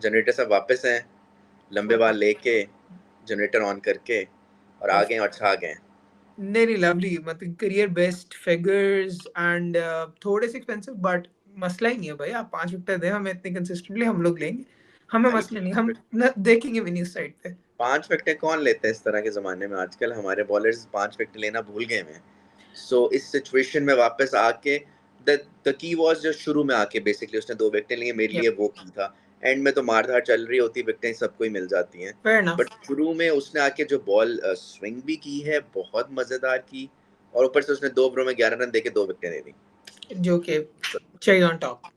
Generator साहब वापस हैं, लंबे बाल लेके जनरेटर ऑन करके और आ गए और छा गए। नहीं लवली, मतलब करियर बेस्ट फिगर्स एंड थोड़े से एक्सपेंसिव, बट मसला ही नहीं है भाई। आप 5 विकेट दें हमें इतनी कंसिस्टेंटली, हम लोग लेंगे, हमें मसला नहीं, हम देखेंगे भी नहीं उस साइड पे। 5 विकेट कौन लेते हैं इस तरह के जमाने में? आजकल हमारे बॉलर्स 5 विकेट लेना भूल गए हैं। सो इस सिचुएशन में वापस आके द की वाज जो शुरू में आके बेसिकली उसने 2 विकेट लिए, मेरे लिए वो की था। एंड में तो मारधार चल रही होती, विकेटें सबको ही मिल जाती हैं, बट शुरू में उसने आके जो बॉल स्विंग भी की है बहुत मजेदार की, और ऊपर से उसने 2 ओवरों में 11 रन देके 2 विकेटें दे दी, जो कि चाहिए on top.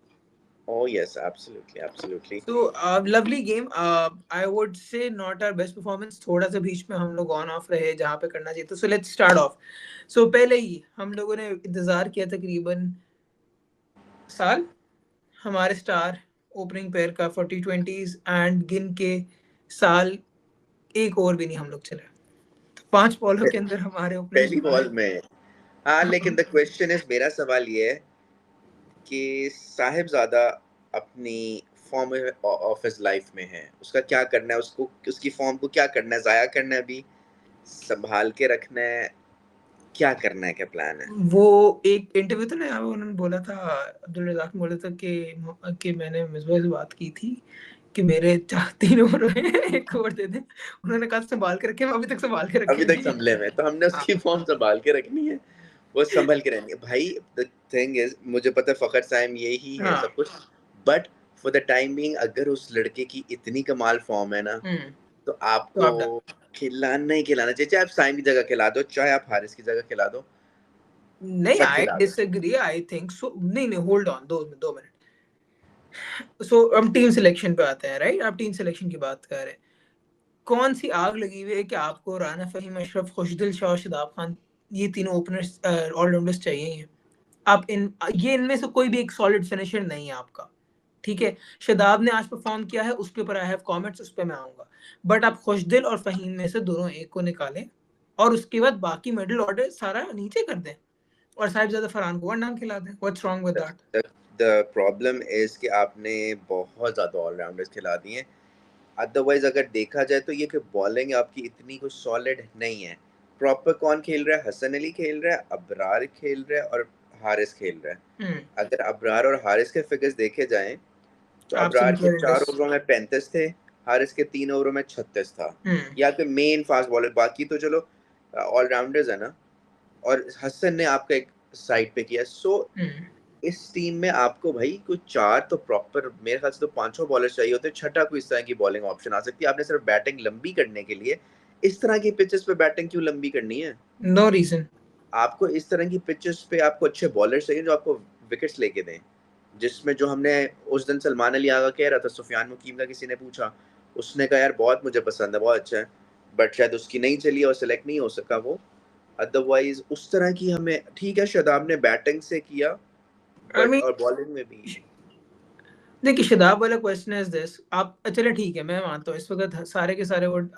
Oh yes, absolutely, absolutely. So lovely game. I would say not our best performance. थोड़ा सा बीच में हम लोग ऑन ऑफ रहे जहाँ पे करना चाहिए। तो so let's start off. So पहले ही हम लोगों ने इंतजार किया तकरीबन साल हमारे स्टार ओपनिंग पेयर का 40-20s एंड गिन के साल एक और भी नहीं हम लोग चले। तो 5 बॉलों के अंदर हमारे ओपनिंग पहली बॉल में हाँ, लेकिन द क्वेश्चन इज, मेरा सवाल ये है कि साहिबजादा अपनी फॉर्म ऑफ हिज लाइफ में है, उसका क्या करना है, उसको उसकी फॉर्म को क्या करना है, जाया करना है, अभी संभाल के रखना है, क्या करना है, क्या प्लान है? वो एक इंटरव्यू था ना, उन्होंने बोला था, अब्दुल रज़ाक ने बोला था कि मैंने मिसबा से बात की थी कि मेरे 3 ओवर हैं, 1 ओवर दे दें। उन्होंने कहा संभाल के रखे, अभी तक संभाल के रखे अभी तक नहीं संभले में, तो हमने हाँ। उसकी फॉर्म संभाल के रखनी है, वो संभल के रहनी है भाई। द थिंग इज, मुझे पता है फखर साइम यही है सब कुछ, but for the time being अगर उस लड़के की इतनी कमाल फॉर्म है ना, तो तो आपको आप डन। खिलाना ही खिलाना चाहिए, चाहे आप साइम की जगह खिला दो, चाहे आप हारिस की जगह खिला दो, नहीं, बट आई खिला दो। डिसएग्री, आई थिंक सो। नहीं होल्ड ऑन, 2 मिनट। सो हम टीम सिलेक्शन पे आते हैं, राइट? आप टीम सिलेक्शन की बात कर रहे हैं। कौन सी आग लगी हुई है कि आपको राना फहीम, अशरफ, खुशदिल शाह, शादाब खान, ये तीनों ओपनर्स ऑलराउंडर्स चाहिए ही हैं। आप इनमें से कोई भी एक सॉलिड फिनिशर नहीं है आपका, ठीक है? शादाब ने आज परफॉर्म किया है, उसके ऊपर आई हैव कमेंट्स, उस पर मैं आऊंगा। बट आप खुशदिल और फहीम में से दोनों एक को निकालें और उसके बाद बाकी मिडिल ऑर्डर सारा नीचे कर दें और साहिबजादा फरहान को 1 डाउन खिला दें। What's wrong with that? The problem is कि आपने बहुत ज्यादा ऑलराउंडर्स खिला दिए हैं। अदरवाइज अगर देखा जाए तो ये कि बॉलिंग आपकी इतनी कुछ सॉलिड नहीं है। प्रॉपर कौन खेल रहा है? हसन अली खेल रहा है, अबरार खेल रहा है और हारिस खेल रहा है। अगर अबरार और हारिस के फिगर्स देखे जाएं तो अबरार के 4 ओवरों में 35 थे, हारिस के 3 ओवरों में 36 था। या फिर मेन फास्ट बॉलर, बाकी तो चलो ऑलराउंडर्स है ना, और हसन ने आपका एक साइड पे किया। सो इस टीम में आपको भाई कुछ 4 तो प्रॉपर, मेरे ख्याल से तो 5 बॉलर चाहिए होते, छठा कोई इस तरह की बॉलिंग ऑप्शन आ सकती है। आपने सिर्फ बैटिंग लंबी करने के लिए इस तरह की पिचेस पे बैटिंग क्यों लंबी करनी है? No reason. आपको इस तरह की पिचेस पे आपको अच्छे बॉलर चाहिए जो आपको विकेट्स लेके दें, जिसमें जो हमने उस दिन सलमान अली आगा कह रहा था, सुफियान मुकीम का किसी ने पूछा, उसने कहा यार बहुत मुझे पसंद है, बहुत अच्छा है, बट शायद उसकी नहीं चली और सिलेक्ट नहीं हो सका वो। अदरवाइज उस तरह की हमें, ठीक है शादाब ने बैटिंग से किया, आई बट मीन, और बॉलिंग में भी। देखिए शदाब वाला क्वेश्चन इज दिस। आप चलो ठीक है, मैं मानता हूँ इस वक्त सारे के सारे would,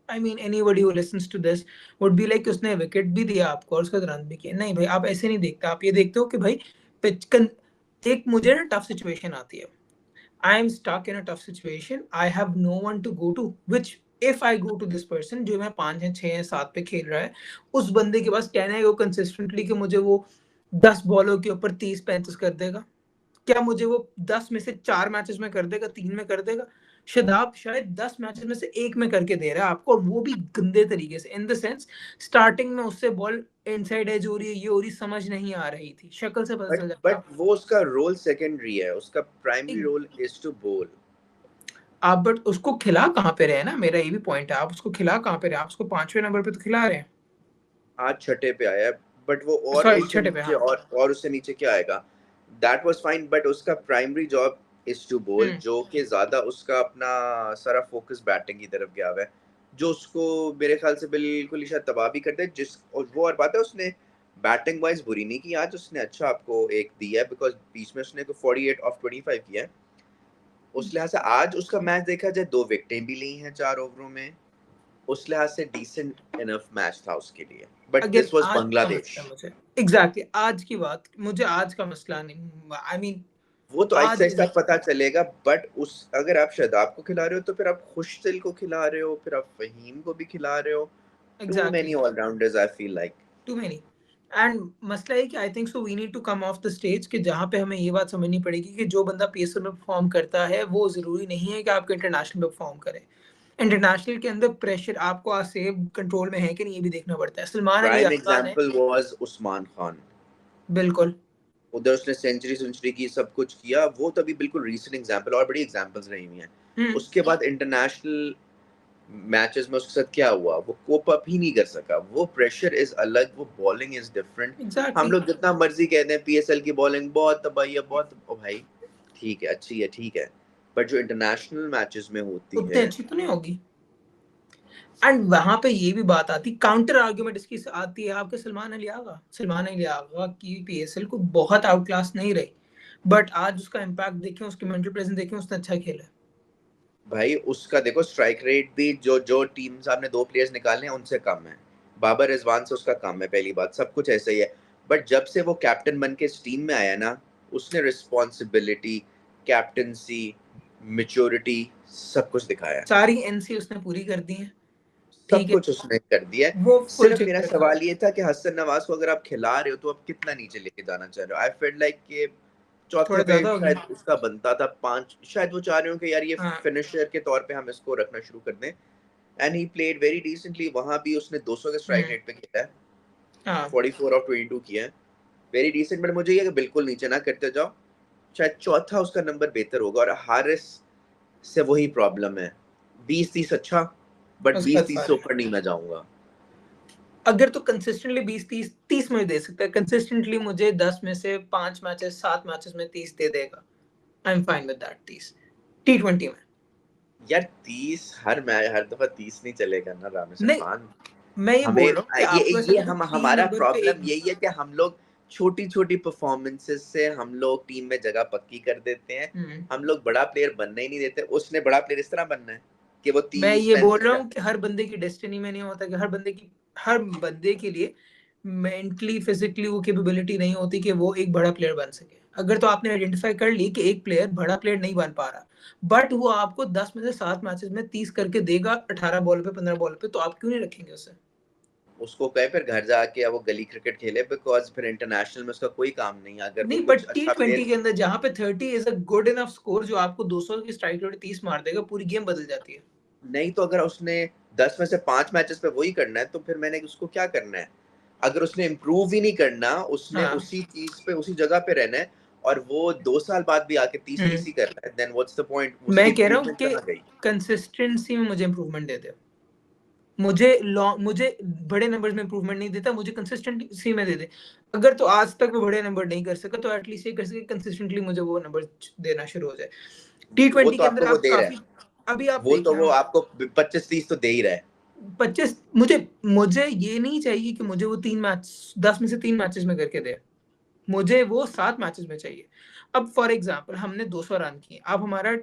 I mean anybody who listens to this would be like उसने विकेट भी दिया आपको और उसके बाद रन भी किए। नहीं भाई, आप ऐसे नहीं देखते। आप ये देखते हो कि भाई एक मुझे ना टफ सिचुएशन आती है, I am stuck in a tough situation, I have no one to go to, which if I go to this person जो मैं 5 है 6 है 7 पे खेल रहा है, उस बंदे के पास कहना है वो कंसिस्टेंटली कि मुझे वो 10 बॉलों के ऊपर 30-35 कर देगा। क्या मुझे वो 10 में से 4 मैचेस में कर देगा, 3 में कर देगा? शादाब शायद 10 मैचेस में से 1 में करके दे रहा है आपको, और वो भी गंदे तरीके से। इन द सेंस स्टार्टिंग में उससे बॉल इनसाइड एज हो रही है, ये हो रही, समझ नहीं आ रही थी, शक्ल से पता चल जाता बट वो उसका रोल सेकेंडरी है, उसका प्राइमरी रोल इज टू बोल। आप। बट उसको खिला कहाँ पे रहे हैं ना, मेरा ये भी पॉइंट है। आप उसको खिला कहाँ पे रहे हैं? आप उसको 5वें नंबर पे तो खिला रहे हैं। आज छठे पे आया है, बट वो और सॉरी, उससे 6 पे, नीचे, हाँ। और उससे नीचे क्या आएगा? दैट वाज फाइन, बट उसका प्राइमरी जॉब इज टू बोल, जो कि ज्यादा उसका अपना सारा फोकस बैटिंग की तरफ गया हुआ है, जो उसको मेरे ख्याल से बिल्कुल ही शायद तबाह भी करता है। जिस और वो और बात है, उसने बैटिंग वाइज बुरी नहीं की आज, उसने अच्छा आपको एक दिया है, बिकॉज बीच में उसने 48 ऑफ 25 किया है। उस लिहाज से आज उसका मैच देखा जाए, 2 विकेटें भी ली हैं 4 ओवरों में, उस लिहाज से डिसेंट इनफ मैच था उसके लिए। बट अगेन दिस वाज आज का बांग्लादेश। मसला मुझे एग्जैक्टली आज की बात, मुझे आज का मसला नहीं, आई मीन वो तो आज आहिस्ता-आहिस्ता पता चलेगा, बट उस अगर आप शादाब को खिला रहे हो, तो फिर आप खुशदिल को खिला रहे हो, फिर आप फ़हीम को भी खिला रहे हो। Too exactly, many all-rounders I feel like. Too many. And मसला है कि I think so we need to come off the stage कि जहाँ पे हमें ये बात समझनी पड़ेगी कि जो बंदा पीएसएल में परफ़ॉर्म करता है, वो ज़रूरी नहीं है कि आपको इंटरनेशनल में परफ़ॉर्म करे। इंटरनेशनल के अंदर प्रेशर आपको सेव कंट्रोल में है कि नहीं, ये भी देखना पड़ता है। सलमान अली प्राइम आगा ने एग्ज़ाम्पल वाज़ उस्मान खान। बिल्कुल, उधर उसने सेंचुरी की, सब कुछ किया। वो तो अभी बिल्कुल रीसेंट एग्ज़ाम्पल, और बड़ी एग्ज़ाम्पल्स रही हुई हैं। हुँ, उसके बाद इंटरनेशनल मैचेस में उसके साथ क्या हुआ? वो कोप अप ही नहीं कर सका। वो प्रेशर इज़ अलग, वो बॉलिंग इज़ डिफरेंट। हम एग्ज़ैक्टली। लोग जितना मर्ज़ी कह दें पीएसएल की बॉलिंग बहुत तबाही है, बहुत ओ भाई, ठीक है, अच्छी है, ठीक है। बट जो इंटरनेशनल मैचेस में होती उतनी है, अच्छी तो नहीं होगी। एंड वहाँ पे ये भी बात आती, काउंटर आर्गुमेंट इसकी आती है आपके सलमान अली आगा। सलमान अली आगा की पीएसएल को बहुत आउट क्लास नहीं रही, बट आज उसका इम्पैक्ट देखें, उसकी मेंटल प्रेजेंस देखें, उसने अच्छा खेला है। भाई उसका देखो स्ट्राइक रेट भी जो जो टीम से आपने 2 प्लेयर्स निकाले हैं उनसे कम है। बाबर रिजवान से उसका कम है, पहली बात, सब कुछ ऐसा ही है। बट जब से वो कैप्टन बन के इस टीम में आया ना, उसने रिस्पॉन्सिबिलिटी, कैप्टनसी, मैच्योरिटी सब कुछ दिखाया है। सारी एनसी उसने पूरी कर दी है, सब ठीक है, कुछ उसने कर दिया है। वो फुल सिर्फ चेक मेरा करेगा। सवाल ये था कि हसन नवाज को अगर आप खिला रहे हो तो आप कितना नीचे लेके जाना चाह रहे हो? आई फील लाइक कि चौथे थोड़ा पे ज्यादा हो गया। शायद उसका बनता था, 5 शायद वो चाह रहे हो कि यार ये हाँ, फिनिशर के तौर पे हम इसको रखना शुरू कर दें। And he played very decently. वहां भी उसने 200 के स्ट्राइक हम्म, रेट पे खेला है, हाँ, 44 ऑफ 22 किया है, वेरी डिसेंट। बट मुझे ये कि बिल्कुल नीचे ना करते जाओ। शायद चौथा उसका नंबर बेहतर होगा। और हारिस से वही प्रॉब्लम है, 20-30 अच्छा, बट उसके बाद 20-30 से सारे। ऊपर नहीं मैं जाऊंगा। अगर तो कंसिस्टेंटली 20 30 30 मुझे दे सकता है, कंसिस्टेंटली मुझे 10 में से 5 मैचेस 7 मैचेस में 30 दे देगा, I am fine with that 30 T20 में। यार 30 हर दफा 30 नहीं चलेगा ना रामेश नहीं, खान। मैं ये हमें बोल रहा हूँ कि आपको ऐसा ये लगता है हम 3 हमारा नंबर पे प्रॉब्लम एक। यही है कि हम लोग छोटी छोटी परफॉर्मेंसेस से हम लोग टीम में जगह पक्की कर देते हैं। हम्म, हम लोग बड़ा प्लेयर बनने ही नहीं देते। उसने बड़ा प्लेयर इस तरह बनना है कि वो मैं तीस ये बोल पैंतीस रहा हूँ कि हर बंदे की डेस्टिनी में नहीं होता कि हर बंदे के लिए मेंटली फिजिकली वो कैपेबिलिटी नहीं होती कि वो एक बड़ा प्लेयर बन सके। अगर तो आपने आइडेंटिफाई कर ली कि एक प्लेयर बड़ा प्लेयर नहीं बन पा रहा, बट वो आपको 10 में से 7 मैचेस में 30 करके देगा, 18 बॉल पे 15 बॉल पे, तो आप क्यों नहीं रखेंगे उसे? उसको कहे फिर घर जाके अब वो गली क्रिकेट खेले, बिकॉज फिर इंटरनेशनल में उसका कोई काम नहीं है। अगर वो नहीं, बट कुछ टी अच्छा ट्वेंटी प्लेयर, के अंदर जहां पे 30 is a good enough score, जो आपको 200 की स्ट्राइक रेट 30 मार देगा, पूरी गेम बदल जाती है। नहीं तो अगर उसने 10 में से 5 मैचेस पे वही करना है तो फिर मैंने उसको क्या करना है? अगर उसने इम्प्रूव ही नहीं करना, उसने हाँ, उसी चीज पे उसी जगह पे रहना है, और वो 2 साल बाद भी आके 30-30 हम्म, ही कर रहा है, देन व्हाट्स द पॉइंट? उसकी मैं कह रहा हूँ इम्प्रूवमेंट कि कहाँ गई? कंसिस्टेंसी में मुझे इंप्रूवमेंट दे दे। मुझे बड़े नंबर्स में इंप्रूवमेंट नहीं देता, मुझे कंसिस्टेंसी में दे दे। अगर तो आज तक वो बड़े नंबर नहीं कर सका, तो एटलीस्ट ये कर सके कंसिस्टेंटली मुझे वो नंबर देना शुरू हो जाए। टी वो ट्वेंटी तो के अंदर आपको वो आप दे रहा है। काफी, अभी आप वो तो देखें वो हम आपको 25-30 तो दे ही रहा है। 25, मुझे ये नहीं चाहिए कि मुझे वो 3 मैच 10 में से 3 मैचेस में करके दे, मुझे वो 7 मैचेस में चाहिए। अब फॉर एग्जाम्पल हमने 200 रन किए, आप हमारा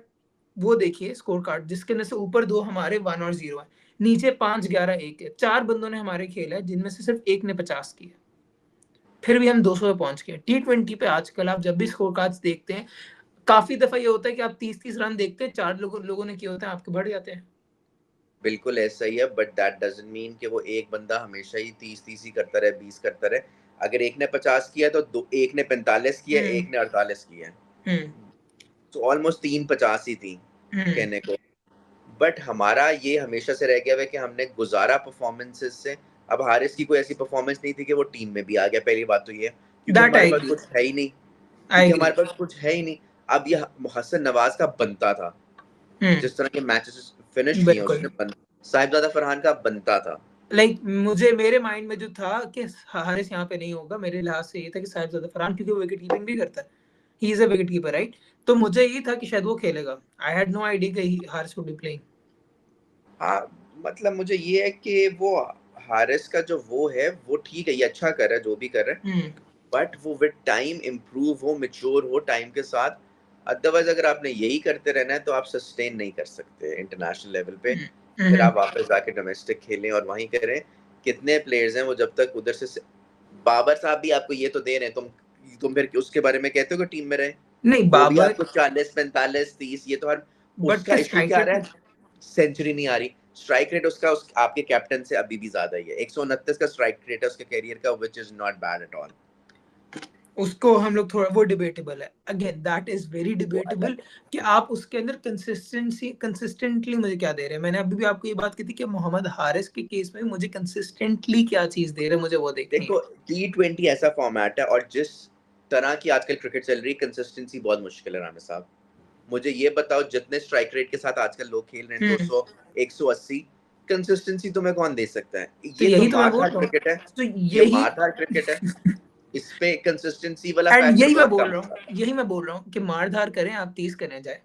वो देखिए स्कोर कार्ड, जिसके अंदर से ऊपर 2 हमारे 1 और 0 है, नीचे 5 11 1 है, 4 बंदों ने हमारे खेला है जिनमें से सिर्फ एक ने 50 किया, फिर भी हम 200 पे पहुंच गए। T20 पे आजकल आप जब भी स्कोर कार्ड्स देखते हैं, काफी दफा ये होता है कि आप 30 30 रन देखते हैं, 4 लोगों ने किए होते हैं, आपके बढ़ जाते हैं। बिल्कुल ऐसा ही है, बट दैट डजंट मीन कि वो एक बंदा हमेशा ही 30-30 ही करता रहे, 20 करता रहे। अगर एक ने 50 किया तो एक ने 45 किया, हम्म, एक ने 48 किया। हम्म, तो ऑलमोस्ट 3 50 ही थी हम्म, कहने को। बट हमारा ये हमेशा से रह गया है कि हमने गुजारा परफॉर्मेंसेस से। अब हारिस की कोई ऐसी परफॉर्मेंस नहीं थी कि वो टीम में भी आ गया, पहली बात तो ये है, क्योंकि दैट हमारे आई पास एग्री, कुछ है ही नहीं। आई क्योंकि एग्री। हमारे पास कुछ है ही नहीं। अब ये हसन नवाज का बनता था, जिस तरह के मैचेस फिनिश किए बिल्कुल। उसने साहिबजादा फरहान का बनता था। मुझे मेरे माइंड में जो था कि हारिस यहाँ पे नहीं होगा, मेरे लिहाज से ये था कि साहिबजादा फरहान, क्योंकि वो विकेट कीपिंग भी करता है, he is a wicket keeper right, तो मुझे ये था कि शायद वो खेलेगा। आई हैड नो आइडिया कि हारिस वुड बी प्लेइंग। हाँ, मतलब मुझे ये है कि वो हारिस का जो वो है वो ठीक है, ये अच्छा कर रहा है जो भी कर रहा है। हम्म, बट वो विद टाइम इम्प्रूव हो, मेच्योर हो टाइम के साथ। अदरवाइज अगर आपने यही करते रहना है तो आप सस्टेन नहीं कर सकते इंटरनेशनल लेवल पे। फिर हम्म, आप वापस जाके डोमेस्टिक खेलें और वहीं करें। कितने प्लेयर्स हैं वो जब तक उधर से बाबर साहब भी आपको ये तो दे रहे हैं, तुम फिर उसके बारे में कहते हो कि टीम में रहे? नहीं वो भी बाबर, आपको 40, 45, 30, ये तो हर, बट उसका क्या इशू स्ट्राइक क्या आ रहा रेट? है, सेंचुरी नहीं आ रही। स्ट्राइक रेट उसका आपके कैप्टन से अभी भी ज्यादा ही है, 129 का स्ट्राइक रेट है उसके करियर का, which is not bad at all. उसको हम लोग थोड़ा, वो डिबेटेबल है, अगेन दैट इज वेरी वो डिबेटेबल अलग है। कि आप उसके अंदर कंसिस्टेंटली मुझे क्या दे रहे हैं। मैंने अभी भी आपको ये बात की थी कि मोहम्मद हारिस के केस में मुझे कंसिस्टेंटली क्या चीज दे रहे हैं, मुझे वो देखनी है। देखो T20 ऐसा फॉर्मेट है, और जिस तरह की आजकल क्रिकेट चल रही है, कंसिस्टेंसी बहुत मुश्किल है राना साहब। मुझे ये बताओ, जितने स्ट्राइक रेट के साथ आजकल लोग खेल रहे हैं, 200, 180, कंसिस्टेंसी तुम्हें कौन दे सकता है? तो ये तो यही तो मैं बोल मारधाड़ रहा हूँ, क्रिकेट है, तो ये यही मारधाड़ क्रिकेट है, इस पे कंसिस्टेंसी वाला एंड फैक्टर यही मैं बहुत बोल कम रहा होता हूँ, है। यही मैं बोल रहा हूँ कि मारधार करें आप, 30 करने जाए,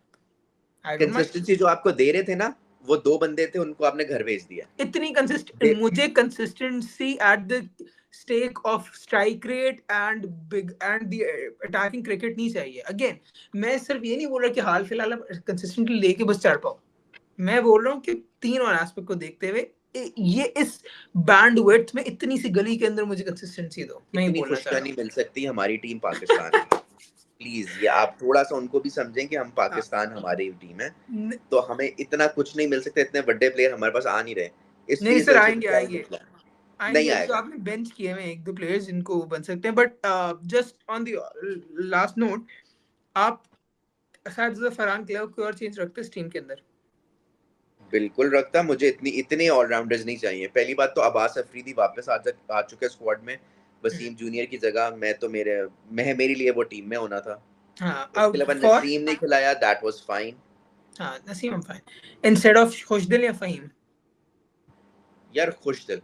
आई डोंट माइंड। कंसिस्टेंसी जो आपको दे रहे थे ना, वो 2 बंदे थे, उनको आपने घर भेज दिया। इतनी कंसिस्टेंट, दे, मुझे consistency at the stake of strike rate and big and the attacking cricket नहीं चाहिए। अगेन मैं सिर्फ ये नहीं बोल रहा कि हाल फिलहाल आप कंसिस्टेंटली लेके बस चढ़ पाओ, मैं बोल रहा हूँ कि तीन और एस्पेक्ट को देखते हुए ये इस बैंड विड्थ में इतनी सी गली के अंदर मुझे कंसिस्टेंसी दो, मैं ये इतनी बोलना चाह खुशका रहा नहीं मिल सकती हमारी टीम पाकिस्तान की। प्लीज ये आप थोड़ा सा उनको भी समझें कि हम हूँ। पाकिस्तान, हमारी टीम है, नहीं तो हमें इतना कुछ नहीं मिल सकता, इतने बड़े प्लेयर हमारे पास आ नहीं रहे, नहीं इसलिए सर, दिल से आएंगे दुआ आएंगे निकला। आएंगे, नहीं अभी तो आएगा। आपने बेंच किए हुए एक दो प्लेयर्स जिनको बन सकते हैं, but just on the last note, आप शायद फरहान क्लेव कोई और चेंज रखते इस टीम के अंदर? बिल्कुल रखता, मुझे इतने ऑलराउंडर्स नहीं चाहिए। पहली बात तो अब्बास अफरीदी वापस आ चुके स्क्वाड में, वसीम जूनियर की जगह। मेरे लिए वो टीम में होना था। हाँ उसके अब अलावा फॉर, नसीम ने खिलाया, दैट वाज फाइन। हाँ Naseem I'm fine instead of Khushdil या फहीम? यार Khushdil.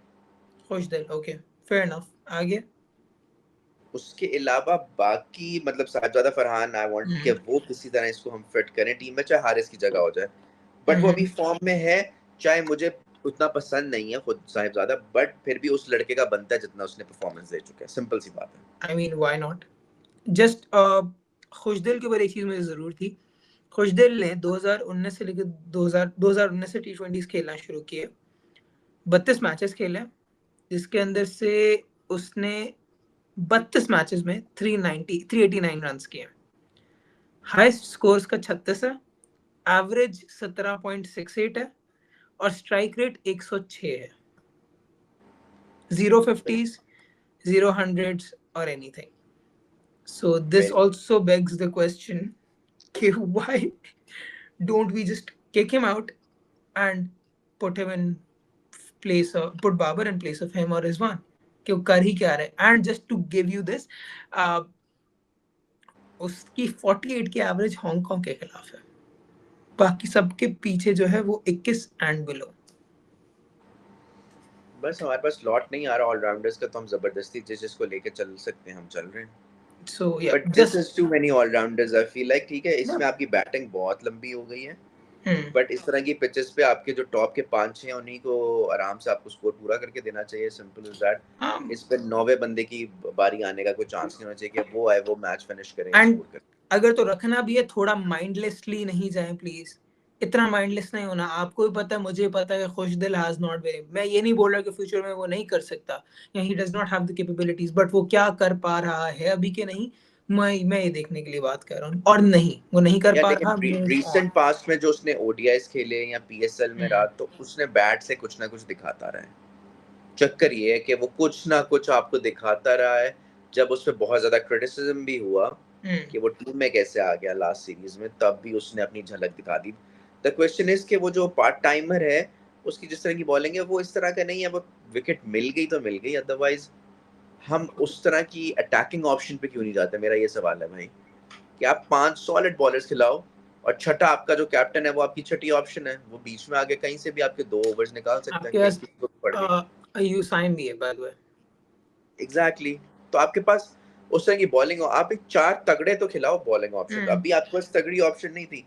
Khushdil, okay, fair enough, आगे। उसके अलावा बाकी मतलब साहबजादा फरहान, आई वांट कि हम्म वो किसी तरह इसको हम फिट करें टीम में, चाहे हारिस की जगह हो जाए। बट वो अभी हम्म फॉर्म में है, चाहे मुझे उतना पसंद नहीं है खुद साहिबजादा, बट फिर भी उस लड़के का बनता है जितना उसने परफॉर्मेंस दे चुका है, सिंपल सी बात है। I mean why not, just Khushdil के ऊपर एक चीज मुझे जरूर थी। खुशदिल ने 2019 से लेकर 2019 से T20 खेलना शुरू किए, 32 मैचेस खेले, जिसके अंदर से उसने 32 मैचेस में 389 रन किए, हाईएस्ट स्कोर्स का 36 है, एवरेज 17.68 है, और स्ट्राइक रेट 106 है, जीरो फिफ्टीज, जीरो हंड्रेड्स और एनीथिंग। सो दिस बिल्कुल। ऑल्सो बेग्स द क्वेश्चन कि why don't we just kick him out and put him in put Babar in place of him or Rizwan? कि वो कर ही क्या रहे? And just to give you this, uh, उसकी 48 की average Hong Kong के खिलाफ है, बाकी सबके पीछे जो है वो 21 एंड बिलो। बस हमारे पास स्लॉट नहीं आ रहा ऑलराउंडर्स का, तो हम जबरदस्ती जिसको लेके चल सकते हैं हम चल रहे हैं। So yeah but this just is too many allrounders, I feel like. ठीक है, इसमें आपकी बैटिंग बहुत लंबी हो गई है, बट इस तरह की पिचेस पे आपके जो टॉप के 5-6 हैं, उन्हीं को आराम से आपको स्कोर पूरा करके देना चाहिए, सिंपल इज दैट। इस पे 9वें बंदे की बारी आने का कोई चांस नहीं होना चाहिए कि वो आए, वो मैच फिनिश करे या एंड स्कोर करे। अगर तो रखना भी है, थोड़ा माइंडलेसली नहीं जाए प्लीज, इतना माइंडलेस नहीं होना। आपको भी पता है, मुझे पता है कि खुशदिल हैज नॉट वेरी, मैं ये नहीं बोल रहा कि फ्यूचर में वो नहीं कर सकता या he does not have the capabilities, but वो क्या कर पा रहा है अभी के नहीं, मैं ये देखने के लिए बात कर रहा हूँ। और नहीं, वो नहीं कर यार पा लेकिन रहा, मूव ऑन। रीसेंट पास्ट में जो उसने ओडीआईस खेले या पीएसएल में रहा, तो उसने बैट से कुछ ना कुछ दिखाता रहा है। चक्कर ये है कि वो कुछ ना कुछ आपको दिखाता रहा है। जब उस पर बहुत ज्यादा क्रिटिसिज्म भी हुआ कि वो टीम में कैसे आ गया लास्ट सीरीज में, तब भी उसने अपनी झलक दिखा दी। द क्वेश्चन इज कि वो जो पार्ट टाइमर है, उसकी जिस तरह की बॉलिंग है वो इस तरह का नहीं है। वो विकेट मिल गई तो मिल गई, अदरवाइज हम उस तरह की अटैकिंग ऑप्शन पे क्यों नहीं जाते, मेरा ये सवाल है भाई। कि आप 5 सॉलिड बॉलर्स खिलाओ, और छठा आपका जो कैप्टन है वो आपकी छठी ऑप्शन है, वो बीच में आके कहीं से भी आपके 2 ओवर्स निकाल सकता है, आपके कहीं पास किसी को पड़ गई। यू साइन भी है by the way. Exactly exactly। तो आपके पास उस तरह की बॉलिंग हो, आप एक 4 तगड़े तो खिलाओ बॉलिंग ऑप्शन। अभी आपके पास तगड़ी ऑप्शन नहीं थी,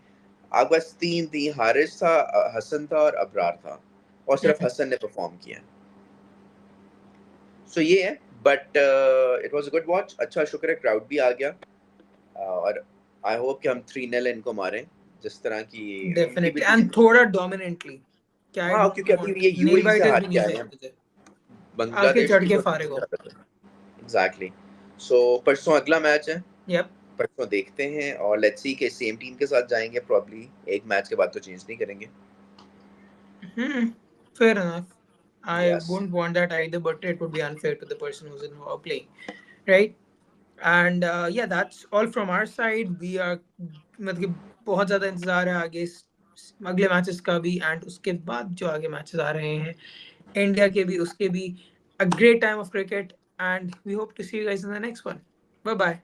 आपके पास 3 थी, हारिस था, हसन था और अबरार था, और सिर्फ हसन ने परफॉर्म किया। सो ये है, but it was a good watch. अच्छा शुक्र है क्राउड भी आ गया, और आई होप कि हम 3-0 इनको मारें, जिस तरह की उनकी भी डेफिनेटली एंड टीम। थोड़ा डोमिनेंटली, क्या आई हाँ, क्योंकि डोंट अभी वांट, ये नेल यूएई से बाइटर्स हार भी के नहीं आए हैं, चाहिए मुझे, आके बांग्लादेश चढ़ की के तो फारे सबसे को। ज्यादा। एग्जैक्टली। सो परसों अगला मैच है, यप परसों देखते हैं और लेट्स सी कि सेम टीम के साथ जाएंगे प्रॉब्ली, एक मैच के बाद तो चेंज नहीं करेंगे। Fair enough. I yes. wouldn't want that either, but it would be unfair to the person who's involved playing, right? And yeah, that's all from our side. We are मतलब कि बहुत ज़्यादा इंतज़ार है आगे अगले मैचेस का भी, एंड उसके बाद जो आगे मैचेस आ रहे हैं इंडिया के भी, उसके भी. A great time of cricket, and we hope to see you guys in the next one. Bye bye.